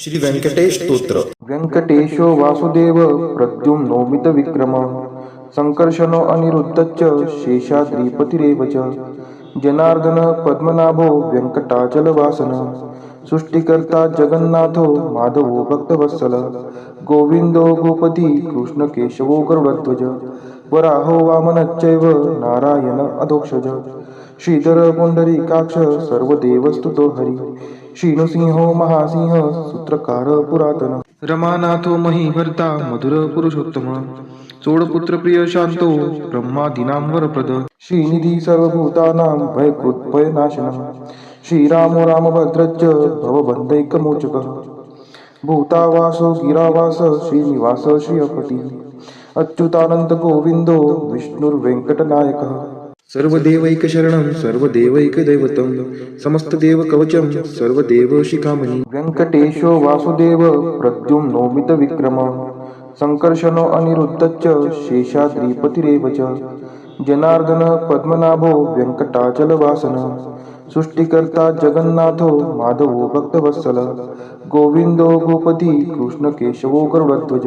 श्री व्यंकटेश स्तोत्र. व्यंकटेशो वासुदेव प्रद्युम्नो मितविक्रम संकर्षणो अनिरुद्धश्च शेषाद्रिपतिरेव च जनार्दन पद्मनाभो व्यंकटाचलवासन सृष्टिकर्ता जगन्नाथो माधवो भक्तवत्सल गोविंदो गोपति कृष्णकेशवो गरुडध्वज वराहो वामनश्चैव नारायण अधोक्षज श्रीधर पुंडरीकाक्ष सर्वदेवस्तुतो हरि श्रीनृसिंहो महासिंह सूत्रकार पुरातन रमानाथो महीभर्ता मधुर पुरुषोत्तम चोडपुत्र प्रिय शांतो ब्रह्मादीनां वरप्रद श्रीनिधी सर्वभूतानां भयकृत्भयनाशनः श्रीरामो रामभद्रश्च भवबन्धैकमोचकः भूतावासो गिरावास श्रीनिवास श्रियपतिः अच्युतानंद गोविंदो विष्णुर्वेंकटनायकः सर्वदेवैकशरणं सर्वदेवैकदैवतं समस्तदेवकवचं सर्वदेवशिखामणि व्यंकटेशो वासुदेव प्रद्युम्नो मितविक्रम संकर्षणो अनिरुद्धश्च शेषाद्रिपतिरेव च जनार्दन पद्मनाभो व्यंकटाचलवासन सृष्टिकर्ता जगन्नाथो माधवो भक्तवत्सल गोविंदो गोपति कृष्णकेशवो गरुडध्वज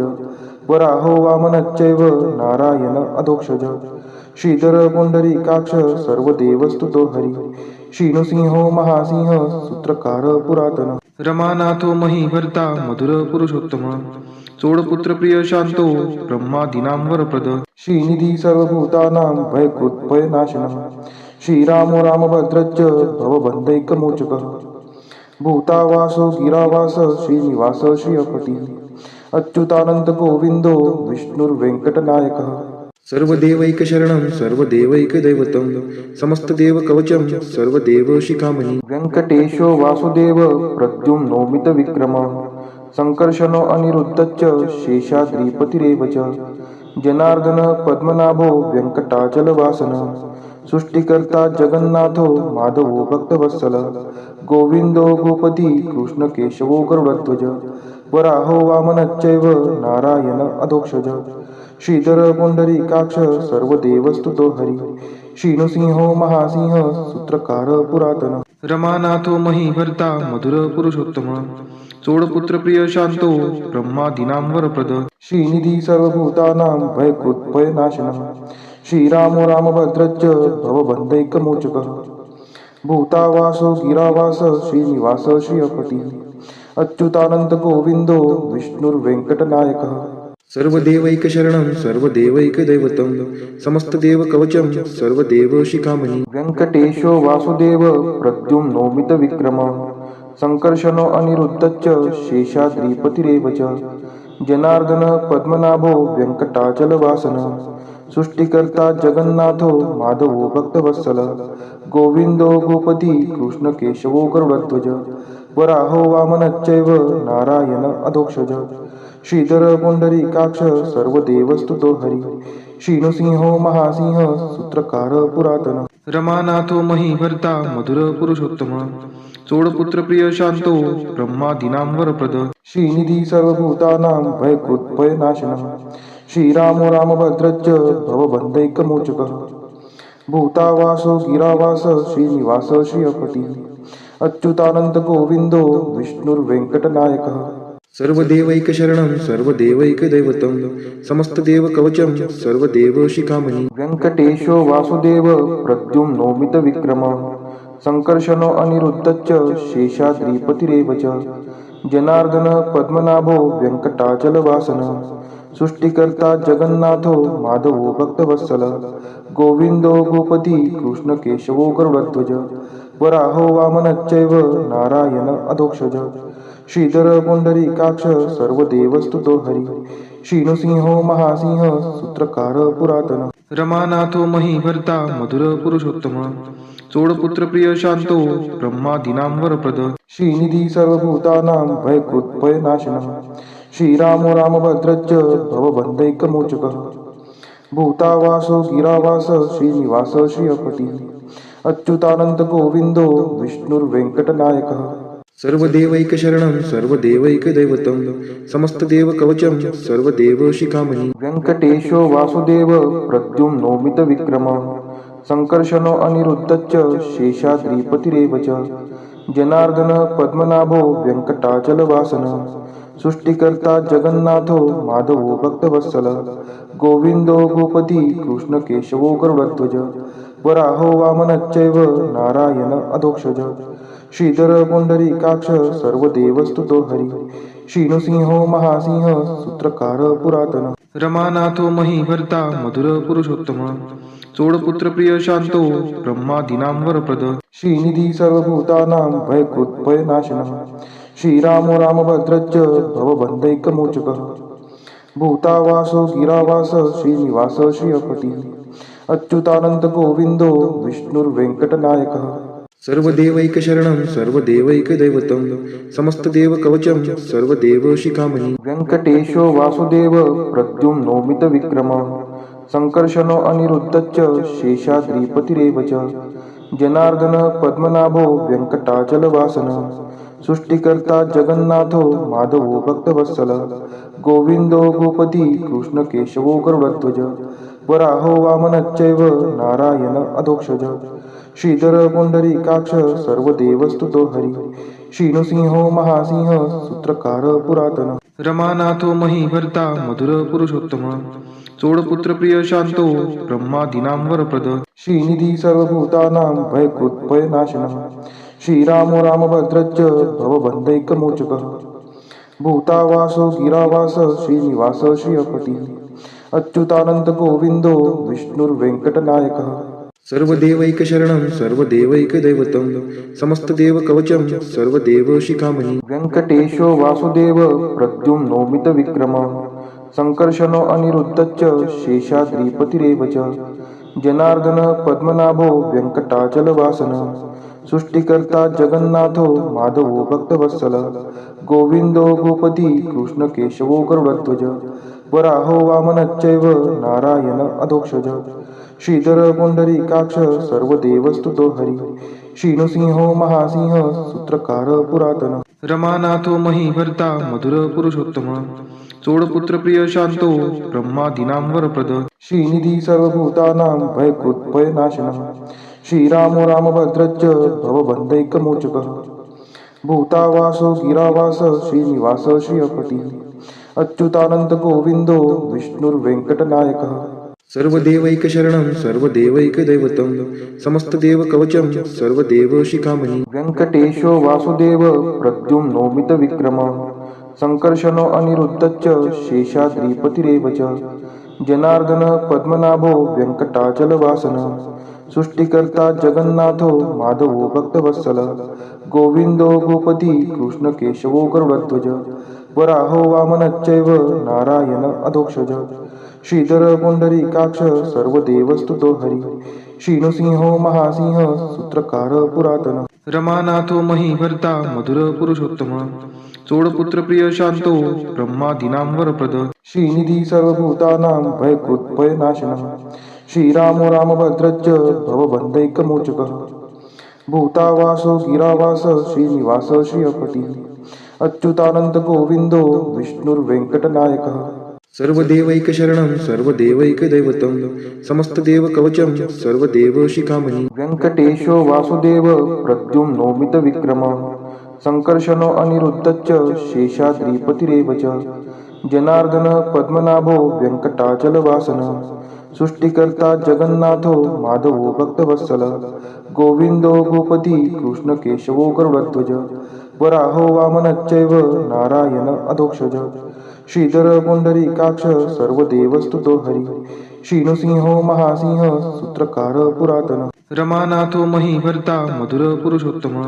वराहो वामनश्चैव नारायण अधोक्षज श्रीधर पुंडरीकाक्ष सर्वदेवस्तुतो हरि श्रीनृसिंहो महासिंह सूत्रकार पुरातन रमानाथो महीभर्ता मधुर पुरुषोत्तम चोडपुत्र प्रिय शांतो ब्रह्मादीनां वरप्रद श्रीनिधी सर्वभूतानां भयकृत्भयनाशनः श्रीरामो रामभद्रश्च भवबन्धैकमोचकः भूतावासो गिरावास श्रीनिवास श्रियपतिः अच्युतानंद गोविंदो विष्णुर्वेंकटनायकः सर्वदेवैकशरणं सर्वदेवैकदैवतं समस्तदेवकवचं सर्वदेवशिखामणि व्यंकटेशो वासुदेव प्रद्युम्नो मितविक्रम संकर्षणो अनिरुद्धश्च शेषाद्रिपतिरेव च जनार्दन पद्मनाभो व्यंकटाचलवासन सृष्टिकर्ता जगन्नाथो माधवो भक्तवत्सल गोविंदो गोपति कृष्णकेशवो गरुडध्वज वराहो वामनश्चैव नारायण अधोक्षज श्रीधर पुंडरीकाक्ष सर्वदेवस्तुतो हरि श्रीनृसिंहो महासिंह सूत्रकार पुरातन रमानाथो महीभर्ता मधुर पुरुषोत्तम चोडपुत्र प्रिय शांतो ब्रह्मादीनां वरप्रद श्रीनिधी सर्वभूतानां भयकृत्भयनाशनः श्रीरामो रामभद्रश्च भवबन्धैकमोचकः भूतावासो गिरावास श्रीनिवास श्रियपतिः अच्युतानंद गोविंदो विष्णुर्वेंकटनायकः सर्वदेवैकशरणं सर्वदेवैकदैवतं समस्तदेवकवचं सर्वदेवशिखामणि व्यंकटेशो वासुदेव प्रद्युम्नो मितविक्रम संकर्षणो अनिरुद्धश्च शेषाद्रिपतिरेव च जनार्दन पद्मनाभो व्यंकटाचलवासन सृष्टिकर्ता जगन्नाथो माधवो भक्तवत्सल गोविंदो गोपति कृष्णकेशवो गरुडध्वज वराहो वामनश्चैव नारायण अधोक्षज श्रीधर पुंडरीकाक्ष सर्वदेवस्तुतो हरि श्रीनृसिंहो महासिंह सूत्रकार पुरातन रमानाथो महीभर्ता मधुर पुरुषोत्तम चोडपुत्र प्रिय शांतो ब्रह्मादीनां वरप्रद श्रीनिधी सर्वभूतानां भयकृत्भयनाशनः श्रीरामो रामभद्रश्च भवबन्धैकमोचकः भूतावासो गिरावास श्रीनिवास श्रियपतिः अच्युतानंद गोविंदो विष्णुर्वेंकटनायकः सर्वदेवैकशरणं सर्वदेवैकदैवतं समस्तदेवकवचं सर्वदेवशिखामणि व्यंकटेशो वासुदेव प्रद्युम्नो मितविक्रम संकर्षणो अनिरुद्धश्च शेषाद्रिपतिरेव च जनार्दन पद्मनाभो व्यंकटाचलवासन सृष्टिकर्ता जगन्नाथो माधवो भक्तवत्सल गोविंदो गोपति कृष्णकेशवो गरुडध्वज वराहो वामनश्चैव नारायण अधोक्षज श्रीधर पुंडरीकाक्ष सर्वदेवस्तुतो हरि श्रीनृसिंहो महासिंह सूत्रकार पुरातन रमानाथो महीभर्ता मधुर पुरुषोत्तम चोडपुत्र प्रिय शांतो ब्रह्मादीनां वरप्रद श्रीनिधी सर्वभूतानां भयकृत्भयनाशनः श्रीरामो रामभद्रश्च भवबन्धैकमोचकः भूतावासो गिरावास श्रीनिवास श्रियपतिः अच्युतानंद गोविंदो विष्णुर्वेंकटनायकः सर्वदेवैकशरणं सर्वदेवैकदैवतं समस्तदेवकवचं सर्वदेवशिखामणि व्यंकटेशो वासुदेव प्रद्युम्नो मितविक्रम संकर्षणो अनिरुद्धश्च शेषाद्रिपतिरेव च जनार्दन पद्मनाभो व्यंकटाचलवासन सृष्टिकर्ता जगन्नाथो माधवो भक्तवत्सल गोविंदो गोपती कृष्ण केशवो गरुडध्वज वराहो वामनश्चैव नारायण अधोक्षज श्रीधर पुंडरीकाक्ष सर्वदेवस्तुतो हरि श्रीनृसिंहो महासिंह सूत्रकार पुरातन रमानाथो महीभर्ता मधुर पुरुषोत्तम चोडपुत्र प्रिय शांतो ब्रह्मादीनां वरप्रद श्रीनिधी सर्वभूतानां भयकृत्भयनाशनः श्रीरामो रामभद्रश्च भवबन्धैकमोचकः भूतावासो गिरावास श्रीनिवास श्रियपतिः अच्युतानंत गोविंदो विष्णुर्वेंकटनायकः सर्वदेवैकशरणं सर्वदेवैकदैवतं समस्तदेवकवचं सर्वदेवशिखामणि व्यंकटेशो वासुदेव प्रद्युम्नोमितविक्रमः संकर्षणो अनिरुद्धश्च शेषाद्रिपतिरेव च जनार्दन पद्मनाभो व्यंकटाचलवासन सृष्टिकर्ता जगन्नाथो माधवो भक्तवत्सल गोविंदो गोपती कृष्ण केशवो गरुडध्वज वराहो वामनश्चैव नारायण अधोक्षज श्रीधर पुंडरीकाक्ष सर्वदेवस्तुतो हरि श्रीनृसिंहो महासिंह सूत्रकार पुरातन रमानाथो महीभर्ता मधुर पुरुषोत्तम चोडपुत्र प्रिय शांतो ब्रह्मादीनां वरप्रद श्रीनिधी सर्वभूतानां भयकृत्भयनाशनः श्रीरामो रामभद्रश्च भवबन्धैकमोचकः भूतावासो गिरावास श्रीनिवास श्रियपतिः अच्युतानंत गोविंदो विष्णुर्वेंकटनायकः सर्वदेवैकशरणं सर्वदेवैकदैवतं समस्तदेवकवचं सर्वदेवशिखामणि व्यंकटेशो वासुदेव प्रद्युम्नोमितविक्रमः संकर्षणो अनिरुद्धश्च शेषाद्रिपतिरेव च जनार्दन पद्मनाभो व्यंकटाचलवासन सृष्टिकर्ता जगन्नाथो माधवो भक्तवत्सल गोविंदो गोपती कृष्ण केशवो गरुडध्वज वराहो वामनश्चैव नारायण अधोक्षज श्रीधर पुंडरीकाक्ष सर्वदेवस्तुतो हरि श्रीनृसिंहो महासिंह सूत्रकार पुरातन रमानाथो महीभर्ता मधुर पुरुषोत्तम चोडपुत्र प्रिय शांतो ब्रह्मादीनां वरप्रद श्रीनिधी सर्वभूतानां भयकृत्भयनाशनः श्रीरामो रामभद्रश्च भवबन्धैकमोचकः भूतावासो गिरावास श्रीनिवास श्रियपतिः अच्युतानंत गोविंदो विष्णुर्वेंकटनायकः सर्वदेवैकशरणं सर्वदेवैकदैवतं समस्तदेवकवचं सर्वदेवशिखामणि व्यंकटेशो वासुदेव प्रद्युम्नोमितविक्रमः संकर्षणो अनिरुद्धश्च शेषाद्रिपतिरेव च जनार्दन पद्मनाभो व्यंकटाचलवासन सृष्टिकर्ता जगन्नाथो माधवो भक्तवत्सल गोविंदो गोपती कृष्ण केशवो गरुडध्वज वराहो वामनश्चैव नारायण अधोक्षज श्रीधर पुंडरीकाक्ष सर्वदेवस्तुतो हरि श्रीनृसिंहो महासिंह सूत्रकार पुरातन रमानाथो महीभर्ता मधुर पुरुषोत्तम चोडपुत्र प्रिय शांतो ब्रह्मादीनां वरप्रद श्रीनिधी सर्वभूतानां भयकृत्भयनाशनः श्रीरामो रामभद्रश्च भवबन्धैकमोचकः भूतावासो गिरावास श्रीनिवास श्रियपतिः अच्युतानंत गोविंदो विष्णुर्वेंकटनायकः सर्वदेवैकशरणं सर्वदेवैकदैवतं समस्तदेवकवचं सर्वदेवशिखामणि व्यंकटेशो वासुदेव प्रद्युम्नोमितविक्रमः संकर्षणो अनिरुद्धश्च शेषाद्रिपतिरेव च जनार्दन पद्मनाभो व्यंकटाचलवासन सृष्टिकर्ता जगन्नाथो माधवो भक्तवत्सल गोविंदो गोपती कृष्ण केशवो गरुडध्वज वराहो वामनश्चैव नारायण अधोक्षज श्रीधर पुंडरीकाक्ष सर्वदेवस्तुतो हरि श्रीनृसिंहो महासिंह सूत्रकार पुरातन रमानाथो महीभर्ता मधुर पुरुषोत्तम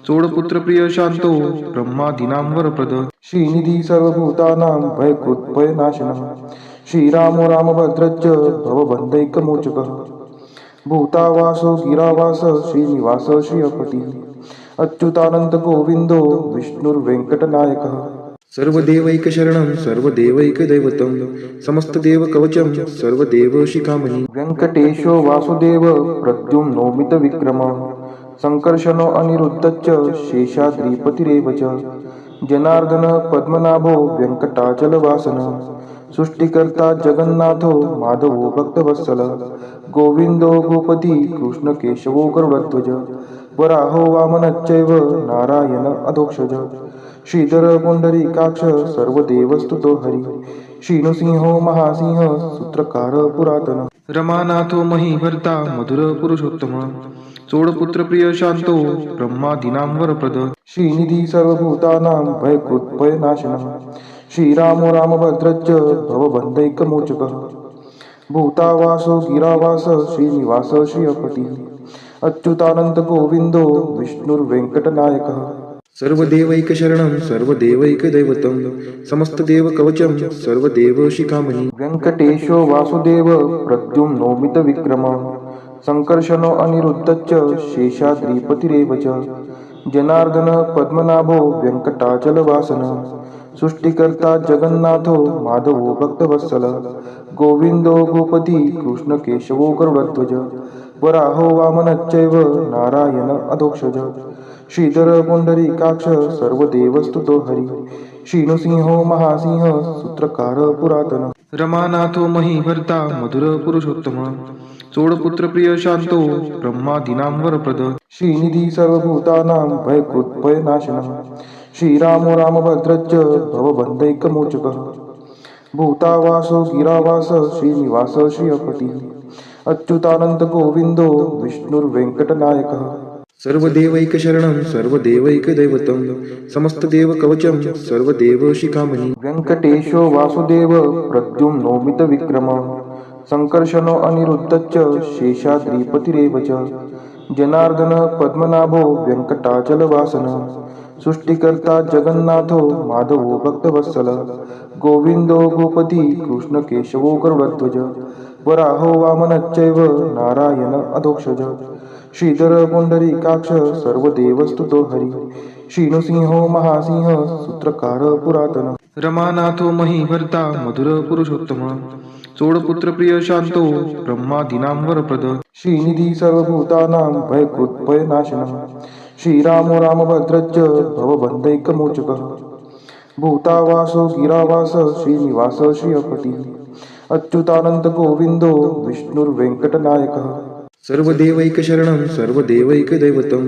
चोडपुत्र प्रिय शांतो ब्रह्मादीनां वरप्रद श्रीनिधी सर्वभूतानां भयकृत्भयनाशनः श्रीरामो रामभद्रश्च भवबन्धैकमोचकः भूतावासो गिरावास श्रीनिवास श्रियपतिः अच्युतानंत गोविंदो विष्णुर्वेंकटनायकः सर्वदेवैकशरणं सर्वदेवैकदैवतं समस्तदेवकवचं सर्वदेवशिखामणि व्यंकटेशो वासुदेव प्रद्युम्नोमितविक्रमः संकर्षणो अनिरुद्धश्च शेषाद्रिपतिरेव च जनार्दन पद्मनाभो व्यंकटाचलवासन सृष्टिकर्ता जगन्नाथो माधवो भक्तवत्सल गोविंदो गोपती कृष्ण केशवो गरुडध्वज वराहो वामनश्चैव नारायण अधोक्षज श्रीधर पुंडरीकाक्ष सर्वदेवस्तुतो हरि श्रीनृसिंहो महासिंह सूत्रकार पुरातन रमानाथो महीभर्ता मधुर पुरुषोत्तम चोडपुत्र प्रिय शांतो ब्रह्मादीनां वरप्रद श्रीनिधी सर्वभूतानां भयकृत्भयनाशनः श्रीरामो रामभद्रश्च भवबन्धैकमोचकः भूतावासो गिरावास श्रीनिवास श्रियपतिः अच्युतानंत गोविंदो विष्णुर्वेंकटनायकः सर्वदेवैकशरणं सर्वदेवैकदैवतं समस्तदेवकवचं सर्वदेवशिखामणि व्यङ्कटेशो वासुदेव प्रद्युम्नोमितविक्रमः संकर्षणो अनिरुद्धश्च शेषाद्रिपतिरेव च जनार्दन पद्मनाभो व्यङ्कटाचलवासनः सृष्टिकर्ता जगन्नाथो माधवो भक्तवत्सल गोविंदो गोपती कृष्ण केशवो गरुडध्वज वराहो वामनश्चैव नारायण अधोक्षज श्रीधर पुंडरीकाक्ष सर्वदेवस्तुतो हरि श्रीनृसिंहो महासिंह सूत्रकार पुरातन रमानाथो महीभर्ता मधुर पुरुषोत्तम चोडपुत्र प्रिय शांतो ब्रह्मादीनां वरप्रद श्रीनिधी सर्वभूतानां भयकृत्भयनाशनः श्रीरामो रामभद्रश्च भवबन्धैकमोचकः भूतावासो गिरावास श्रीनिवास श्रियपतिः अच्युतानंत गोविंदो विष्णुर्वेंकटनायकः सर्वदेवैकशरणं सर्वदेवैकदैवतं समस्तदेवकवचं सर्वदेवशिखामणि व्यङ्कटेशो वासुदेव प्रद्युम्नोमितविक्रमः संकर्षणो अनिरुद्धश्च शेषाद्रिपतिरेव च जनार्दन पद्मनाभो व्यङ्कटाचलवासनः सृष्टिकर्ता जगन्नाथो माधवो भक्तवत्सल गोविंदो गोपती कृष्ण केशवो गरुडध्वज वराहो वामनश्चैव नारायण अधोक्षज श्रीधर पुंडरीकाक्ष सर्वदेवस्तुतो हरि श्रीनृसिंहो महासिंह सूत्रकार पुरातन रमानाथो महीभर्ता मधुर पुरुषोत्तम चोडपुत्र प्रिय शांतो ब्रह्मादीनां वरप्रद श्रीनिधी सर्वभूतानां भयकृत्भयनाशनः श्रीरामो रामभद्रश्च भवबन्धैकमोचकः भूतावासो गिरावास श्रीनिवास श्रियपतिः अच्युतानंत गोविंदो विष्णुर्वेंकटनायकः सर्वदेवैकशरणं सर्वदेवैकदैवतं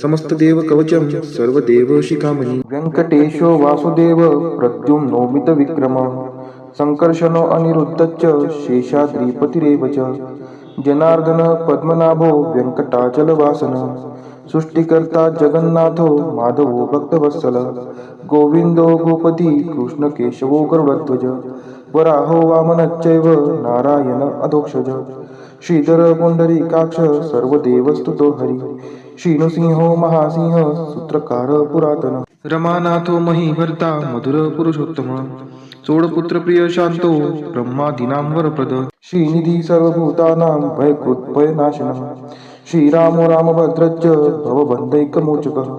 समस्तदेवकवचं सर्वदेवशिखामणि व्यङ्कटेशो वासुदेव प्रद्युम्नोमितविक्रमः संकर्षणो अनिरुद्धश्च शेषाद्रिपतिरेव च जनार्दन पद्मनाभो व्यङ्कटाचलवासनः सृष्टिकर्ता जगन्नाथो माधवो भक्तवत्सल गोविंदो गोपती कृष्ण केशवो गरुडध्वज वराहो वामनश्चैव नारायण अधोक्षज श्रीधर पुंडरीकाक्ष सर्वदेवस्तुतो हरि श्रीनृसिंहो महासिंह सूत्रकार पुरातन रमानाथो महीभर्ता मधुर पुरुषोत्तम चोडपुत्र प्रिय शांतो ब्रह्मादीनां वरप्रद श्रीनिधी सर्वभूतानां भयकृत्भयनाशनः श्रीरामो रामभद्रश्च भवबन्धैकमोचकः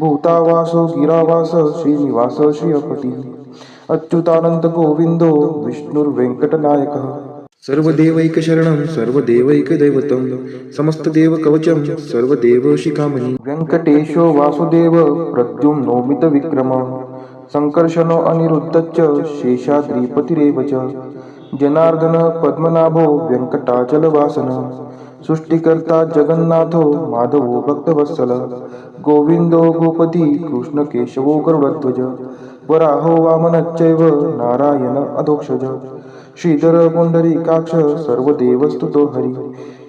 भूतावासो गिरावास श्रीनिवास श्रियपतिः अच्युतानंत गोविंदो विष्णुर्वेंकटनायकः सर्वदेवैकशरणं सर्वदेवैकदैवतं समस्तदेवकवचं सर्वदेवशिखामणि व्यङ्कटेशो वासुदेव प्रद्युम्नोमितविक्रमः संकर्षणो अनिरुद्धश्च शेषाद्रिपतिरेव च जनार्दन पद्मनाभो व्यङ्कटाचलवासनः सृष्टिकर्ता जगन्नाथो माधवो भक्तवत्सल गोविंदो गोपती कृष्ण केशवो गरुडध्वज वराहो वामनश्चैव नारायण अधोक्षज श्रीधर पुंडरीकाक्ष सर्वदेवस्तुतो हरि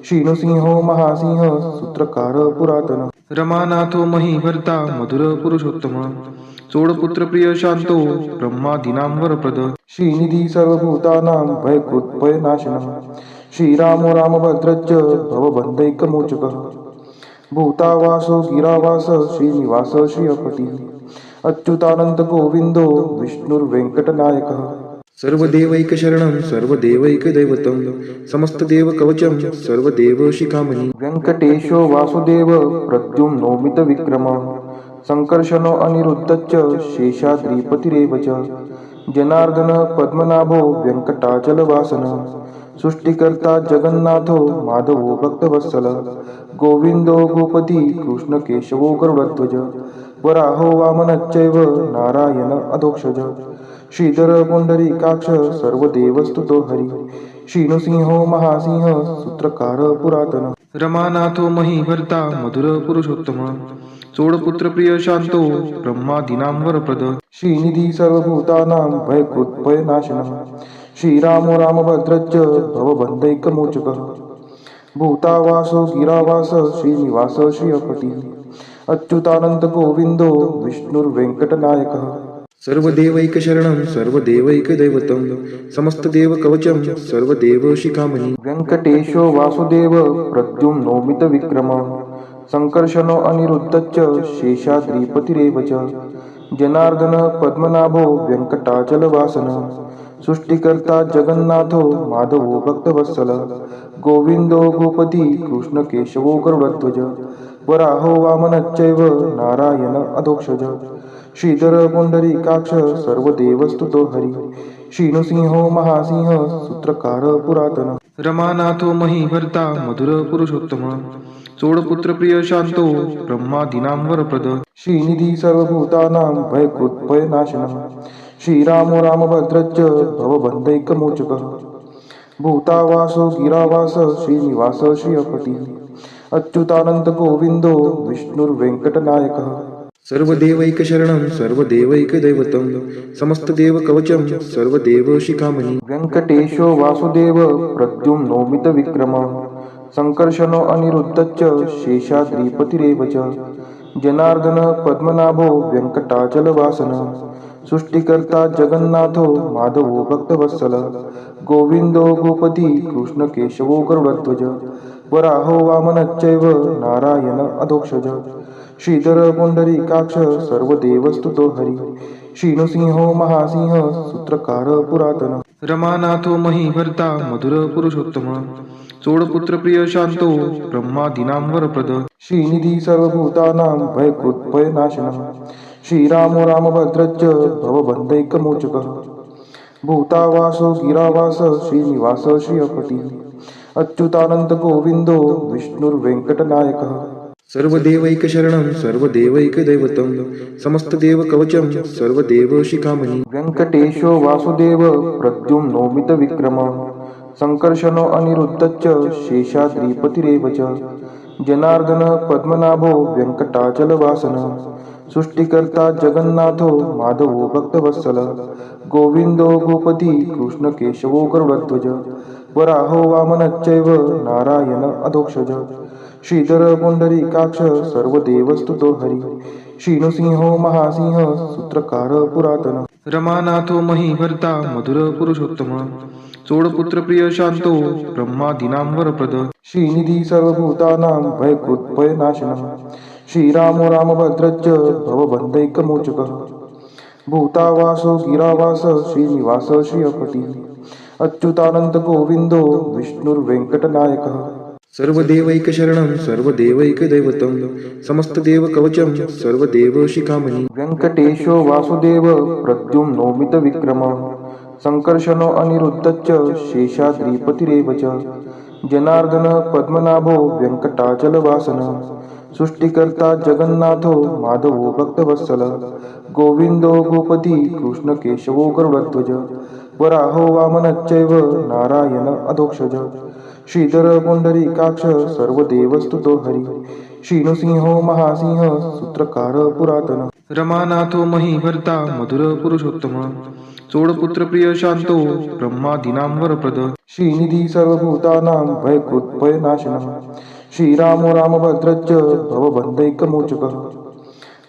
श्रीनृसिंहो महासिंह सूत्रकार पुरातन रमानाथो महीभर्ता मधुर पुरुषोत्तम चोडपुत्र प्रिय शांतो ब्रह्मादीनां वरप्रद श्रीनिधी सर्वभूतानां भयकृत्भयनाशनः श्रीरामो रामभद्रश्च भवबन्धैकमोचकः भूतावासो गिरावास श्रीनिवास श्रियपतिः अच्युतानंत गोविंदो विष्णुर्वेंकटनायकः सर्वदेवैकशरणं सर्वदेवैकदैवतं समस्तदेवकवचं सर्वदेवशिखामणि व्यङ्कटेशो वासुदेव प्रद्युम्नोमितविक्रमः संकर्षणो अनिरुद्धश्च शेषाद्रिपतिरेव च जनार्दन पद्मनाभो व्यङ्कटाचलवासनः सृष्टिकर्ता जगन्नाथो माधवो भक्तवत्सल गोविंदो गोपती कृष्ण केशवो गरुडध्वज वराहो वामनश्चैव नारायण अधोक्षज श्रीधर पुंडरीकाक्ष सर्वदेवस्तुतो हरी श्रीनृसिंहो महासिंह सूत्रकार पुरातन रमानाथो महीभर्ता मधुर पुरुषोत्तम चोडपुत्र प्रिय शांतो ब्रह्मादीनां वरप्रद श्रीनिधी सर्वभूतानां भयकृत्भयनाशनः श्रीरामो रामभद्रश्च भवबन्धैकमोचकः भूतावासो गिरावास श्रीनिवास श्रियपतिः अच्युतानंद गोविंदो विष्णुर्वेंकटनायकः सर्वदेवैकशरणं सर्वदेवैकदैवतं समस्तदेवकवचं सर्वदेवशिखामणि व्यङ्कटेशो वासुदेव प्रद्युम्नोमितविक्रमः संकर्षणो अनिरुद्धश्च शेषाद्रिपतिरेव च जनार्दन पद्मनाभो व्यङ्कटाचलवासनः सृष्टिकर्ता जगन्नाथो माधवो भक्तवत्सलः गोविंदो गोपती कृष्णकेशवो गरुडध्वज वराहो वामनश्चैव नारायण अधोक्षज श्रीधर पुंडरीकाक्ष सर्वदेवस्तुतो हरी श्रीनृसिंहो महासिंह सूत्रकार पुरातन रमानाथो महीभर्ता मधुर पुरुषोत्तम चोडपुत्र प्रिय शांतो ब्रह्मादीनां वरप्रद श्रीनिधी सर्वभूतानां भयकृत्भयनाशनः श्रीरामो रामभद्रश्च भवबन्धैकमोचकः भूतावासो गिरावास श्रीनिवास श्रियपतिः अच्युतानंद गोविंदो विष्णुर्वेंकटनायकः सर्वदेवैकशरणं सर्वदेवैकदैवतं समस्तदेवकवचं सर्वदेवशिखामणि व्यङ्कटेशो वासुदेव प्रद्युम्नोमितविक्रमः संकर्षणो अनिरुद्धश्च शेषाद्रिपतिरेव च जनार्दन पद्मनाभो व्यङ्कटाचलवासनः सृष्टिकर्ता जगन्नाथो माधवो भक्तवत्सलः गोविंदो गोपती कृष्णकेशवो गरुडध्वज वराहो वामनश्चैव नारायण अधोक्षज श्रीधर पुंडरीकाक्ष सर्वदेवस्तुतो हरी श्रीनृसिंहो महासिंह सूत्रकार पुरातन रमानाथो महीभर्ता मधुर पुरुषोत्तम चोडपुत्र प्रिय शांतो ब्रह्मादीनां वरप्रद श्रीनिधी सर्वभूतानां भयकृत्भयनाशनः श्रीरामो रामभद्रश्च भवबन्धैकमोचकः भूतावासो गिरावास श्रीनिवास श्रियपतिः अच्युतानंद गोविंदो विष्णुर्वेंकटनायकः सर्वदेवैकशरणं सर्वदेवैकदैवतं समस्तदेवकवचं सर्वदेवशिखामणि व्यङ्कटेशो वासुदेव प्रद्युम्नोमितविक्रमः संकर्षणो अनिरुद्धश्च शेषाद्रिपतिरेव च जनार्दन पद्मनाभो व्यङ्कटाचलवासनः सृष्टिकर्ता जगन्नाथो माधवो भक्तवत्सलः गोविंदो गोपती कृष्णकेशवो गरुडध्वज वराहो वामनश्चैव नारायण अधोक्षज श्रीधर पुंडरीकाक्ष सर्वदेवस्तुतो हरी श्रीनृसिंहो महासिंह सूत्रकार पुरातन रमानाथो महीभर्ता मधुर पुरुषोत्तम चोडपुत्र प्रिय शांतो ब्रह्मादीनां वरप्रद श्रीनिधी सर्वभूतानां भयकृत्भयनाशनः श्रीरामो रामभद्रश्च भवबन्धैकमोचकः भूतावासो गिरावास श्रीनिवास श्रियपतिः अच्युतानंद गोविंदो विष्णुर्वेंकटनायकः सर्वदेवैकशरणं सर्वदेवैकदैवतं समस्तदेवकवचं सर्वदेवशिखामणि व्यङ्कटेशो वासुदेव प्रद्युम्नोमितविक्रमः संकर्षणो अनिरुद्धश्च शेषाद्रिपतिरेव च जनार्दन पद्मनाभो व्यङ्कटाचलवासनः सृष्टिकर्ता जगन्नाथो माधवो भक्तवत्सलः गोविंदो गोपती कृष्णकेशवो गरुडध्वज वराहो वामनश्चैव नारायण अधोक्षज श्रीधर पुंडरीकाक्ष सर्वदेवस्तुतो हरी श्रीनृसिंहो महासिंह सूत्रकार पुरातन रमानाथो महीभर्ता मधुर पुरुषोत्तम चोडपुत्र प्रिय शांतो ब्रह्मादीनां वरप्रद श्रीनिधी सर्वभूतानां भयकृत्भयनाशनः श्रीरामो रामभद्रश्च भवबन्धैकमोचकः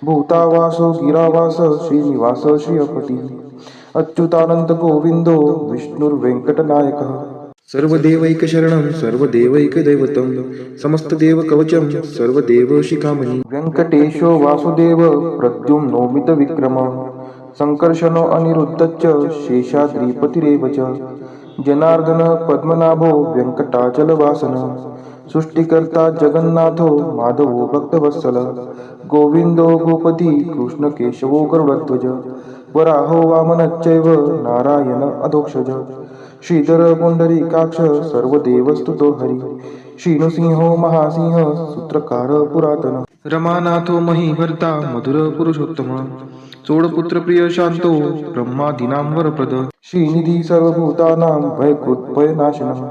भूतावासो गिरावास श्रीनिवास श्रियपतिः अच्युतानंद गोविंदो विष्णुर्वेंकटनायकः सर्वदेवैकशरणं सर्वदेवैकदैवतं समस्तदेवकवचं सर्वदेवशिखामणि व्यङ्कटेशो वासुदेव प्रद्युम्नोमितविक्रमः संकर्षणो अनिरुद्धश्च शेषाद्रिपतिरेव च जनार्दन पद्मनाभो व्यङ्कटाचलवासनः सृष्टिकर्ता जगन्नाथो माधवो भक्तवत्सलः गोविंदो गोपती कृष्णकेशवो गरुडध्वज वराहो वामनश्चैव नारायण अधोक्षज श्रीधर पुंडरीकाक्ष सर्वदेवस्तुतो हरी श्रीनृसिंहो महासिंह सूत्रकार पुरातन रमानाथो महीभर्ता मधुर पुरुषोत्तम चोडपुत्र प्रिय शांतो ब्रह्मादीनां वरप्रद श्रीनिधी सर्वभूतानां भयकृत्भयनाशनः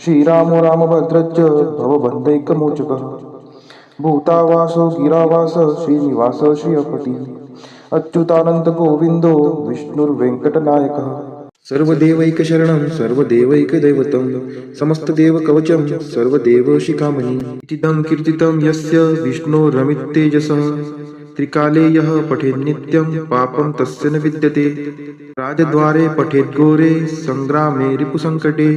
श्रीरामो रामभद्रश्च भवबन्धैकमोचकः भूतावासो गिरावास श्रीनिवास श्रियपती अच्युतानंद गोविंदो विष्णुर्वेंकटनायकः सर्वदेवैकशरणं सर्वदेवैकदैवतं समस्तदेवकवचं सर्वदेवशिखामणि इतीदं कीर्तितं यस्य विष्णोरमिततेजसः त्रिकाले यः पठेन्नित्यं पापं तस्य न विद्यते राजद्वारे पठेद्घोरे सङ्ग्रामे रिपुसङ्कटे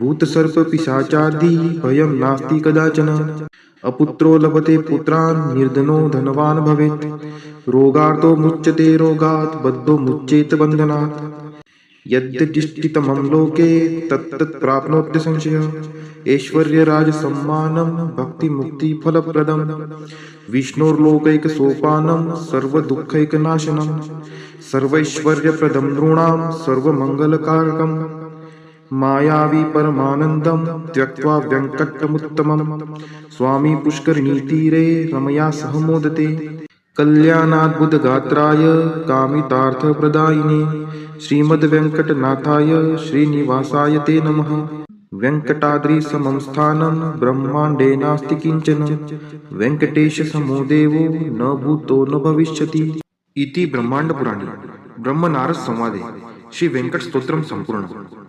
भूतसर्पपिशाचादि भयं नास्ति कदाचन अपुत्रो लभते पुत्रान् निर्धनो धनवान् भवेत् रोगार्तो मुच्यते रोगात् बद्धो मुच्येत बन्धनात् यद्यदिष्टितमं लोके तत्तत् प्राप्नोत्य संशयः ऐश्वर्यराजसम्मानं भक्तिमुक्तिफलप्रदं विष्णोर्लोकैकसोपानं सर्वदुःखैकनाशनं सर्वैश्वर्यप्रदं नृणां सर्वमङ्गलकारकं मायावी परमानन्दं त्यक्त्वा व्यङ्कटमुत्तमं स्वामी पुष्करिणीतीरे रमया सह मोदते कल्याणाद्भुतगात्राय कामितार्थप्रदायिने श्रीमद्वेङ्कटनाथाय श्रीनिवासाय ते नमः वेङ्कटाद्रिसमं स्थानं ब्रह्माण्डे नास्ति किञ्चन वेङ्कटेशसमो देवो न भूतो न भविष्यति इति ब्रह्माण्डपुराणे ब्रह्मनारद संवादे श्री वेंकट स्तोत्रम संपूर्ण।